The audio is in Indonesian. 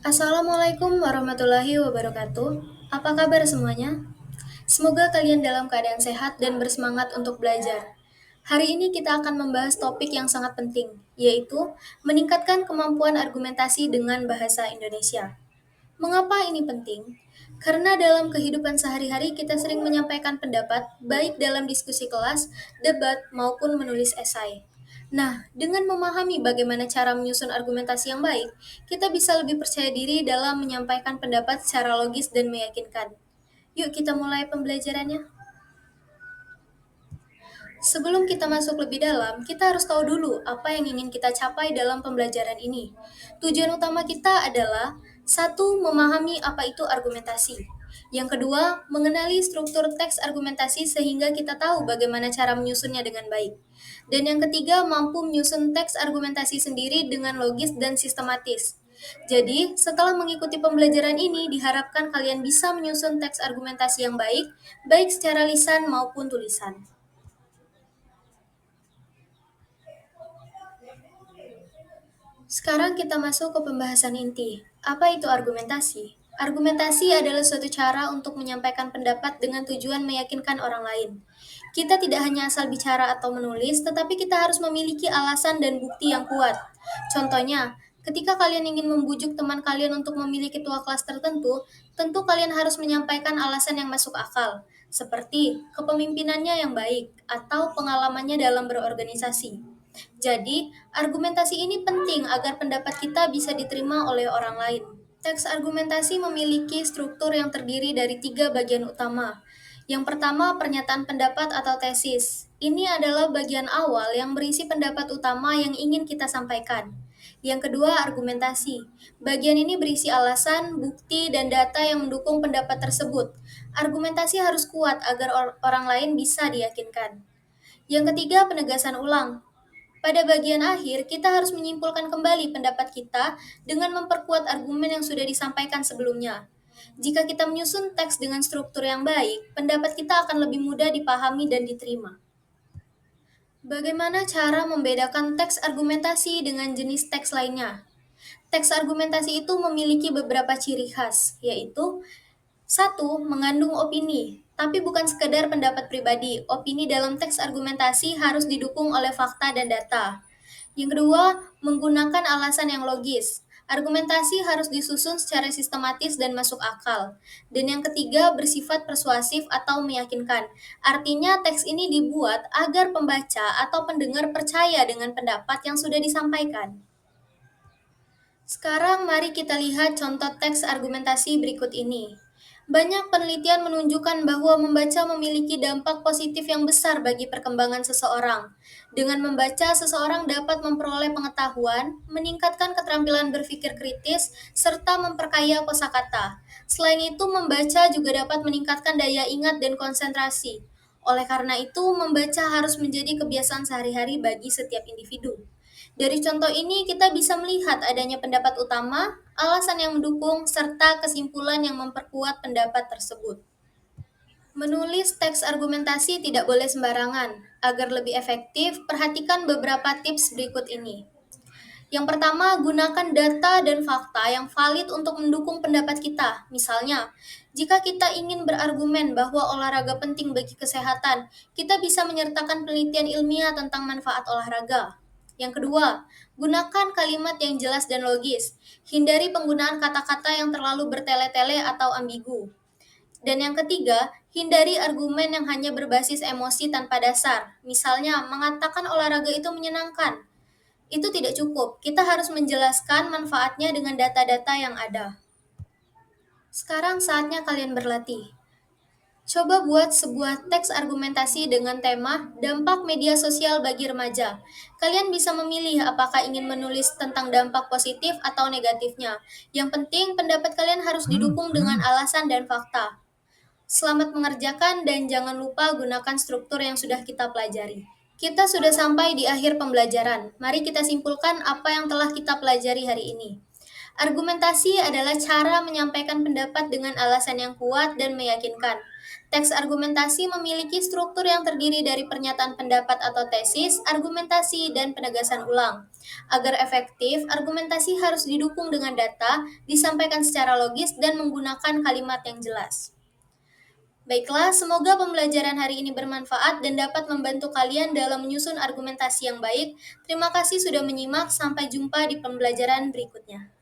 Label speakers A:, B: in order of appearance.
A: Assalamualaikum warahmatullahi wabarakatuh. Apa kabar semuanya? Semoga kalian dalam keadaan sehat dan bersemangat untuk belajar. Hari ini kita akan membahas topik yang sangat penting, yaitu meningkatkan kemampuan argumentasi dengan bahasa Indonesia. Mengapa ini penting? Karena dalam kehidupan sehari-hari kita sering menyampaikan pendapat, baik dalam diskusi kelas, debat, maupun menulis esai. Nah, dengan memahami bagaimana cara menyusun argumentasi yang baik, kita bisa lebih percaya diri dalam menyampaikan pendapat secara logis dan meyakinkan. Yuk kita mulai pembelajarannya. Sebelum kita masuk lebih dalam, kita harus tahu dulu apa yang ingin kita capai dalam pembelajaran ini. Tujuan utama kita adalah satu, memahami apa itu argumentasi. Yang kedua, mengenali struktur teks argumentasi sehingga kita tahu bagaimana cara menyusunnya dengan baik. Dan yang ketiga, mampu menyusun teks argumentasi sendiri dengan logis dan sistematis. Jadi, setelah mengikuti pembelajaran ini, diharapkan kalian bisa menyusun teks argumentasi yang baik, baik secara lisan maupun tulisan. Sekarang kita masuk ke pembahasan inti. Apa itu argumentasi? Argumentasi adalah suatu cara untuk menyampaikan pendapat dengan tujuan meyakinkan orang lain. Kita tidak hanya asal bicara atau menulis, tetapi kita harus memiliki alasan dan bukti yang kuat. Contohnya, ketika kalian ingin membujuk teman kalian untuk memilih ketua kelas tertentu, tentu kalian harus menyampaikan alasan yang masuk akal, seperti kepemimpinannya yang baik atau pengalamannya dalam berorganisasi. Jadi, argumentasi ini penting agar pendapat kita bisa diterima oleh orang lain. Teks argumentasi memiliki struktur yang terdiri dari tiga bagian utama. Yang pertama, pernyataan pendapat atau tesis. Ini adalah bagian awal yang berisi pendapat utama yang ingin kita sampaikan. Yang kedua, argumentasi. Bagian ini berisi alasan, bukti, dan data yang mendukung pendapat tersebut. Argumentasi harus kuat agar orang lain bisa diyakinkan. Yang ketiga, penegasan ulang. Pada bagian akhir, kita harus menyimpulkan kembali pendapat kita dengan memperkuat argumen yang sudah disampaikan sebelumnya. Jika kita menyusun teks dengan struktur yang baik, pendapat kita akan lebih mudah dipahami dan diterima. Bagaimana cara membedakan teks argumentasi dengan jenis teks lainnya? Teks argumentasi itu memiliki beberapa ciri khas, yaitu satu, mengandung opini, tapi bukan sekedar pendapat pribadi. Opini dalam teks argumentasi harus didukung oleh fakta dan data. Yang kedua, menggunakan alasan yang logis. Argumentasi harus disusun secara sistematis dan masuk akal. Dan yang ketiga, bersifat persuasif atau meyakinkan. Artinya, teks ini dibuat agar pembaca atau pendengar percaya dengan pendapat yang sudah disampaikan. Sekarang mari kita lihat contoh teks argumentasi berikut ini. Banyak penelitian menunjukkan bahwa membaca memiliki dampak positif yang besar bagi perkembangan seseorang. Dengan membaca, seseorang dapat memperoleh pengetahuan, meningkatkan keterampilan berpikir kritis, serta memperkaya kosakata. Selain itu, membaca juga dapat meningkatkan daya ingat dan konsentrasi. Oleh karena itu, membaca harus menjadi kebiasaan sehari-hari bagi setiap individu. Dari contoh ini, kita bisa melihat adanya pendapat utama, alasan yang mendukung, serta kesimpulan yang memperkuat pendapat tersebut. Menulis teks argumentasi tidak boleh sembarangan. Agar lebih efektif, perhatikan beberapa tips berikut ini. Yang pertama, gunakan data dan fakta yang valid untuk mendukung pendapat kita. Misalnya, jika kita ingin berargumen bahwa olahraga penting bagi kesehatan, kita bisa menyertakan penelitian ilmiah tentang manfaat olahraga. Yang kedua, gunakan kalimat yang jelas dan logis. Hindari penggunaan kata-kata yang terlalu bertele-tele atau ambigu. Dan yang ketiga, hindari argumen yang hanya berbasis emosi tanpa dasar. Misalnya, mengatakan olahraga itu menyenangkan. Itu tidak cukup. Kita harus menjelaskan manfaatnya dengan data-data yang ada. Sekarang saatnya kalian berlatih. Coba buat sebuah teks argumentasi dengan tema dampak media sosial bagi remaja. Kalian bisa memilih apakah ingin menulis tentang dampak positif atau negatifnya. Yang penting, pendapat kalian harus didukung dengan alasan dan fakta. Selamat mengerjakan dan jangan lupa gunakan struktur yang sudah kita pelajari. Kita sudah sampai di akhir pembelajaran. Mari kita simpulkan apa yang telah kita pelajari hari ini. Argumentasi adalah cara menyampaikan pendapat dengan alasan yang kuat dan meyakinkan. Teks argumentasi memiliki struktur yang terdiri dari pernyataan pendapat atau tesis, argumentasi, dan penegasan ulang. Agar efektif, argumentasi harus didukung dengan data, disampaikan secara logis, dan menggunakan kalimat yang jelas. Baiklah, semoga pembelajaran hari ini bermanfaat dan dapat membantu kalian dalam menyusun argumentasi yang baik. Terima kasih sudah menyimak, sampai jumpa di pembelajaran berikutnya.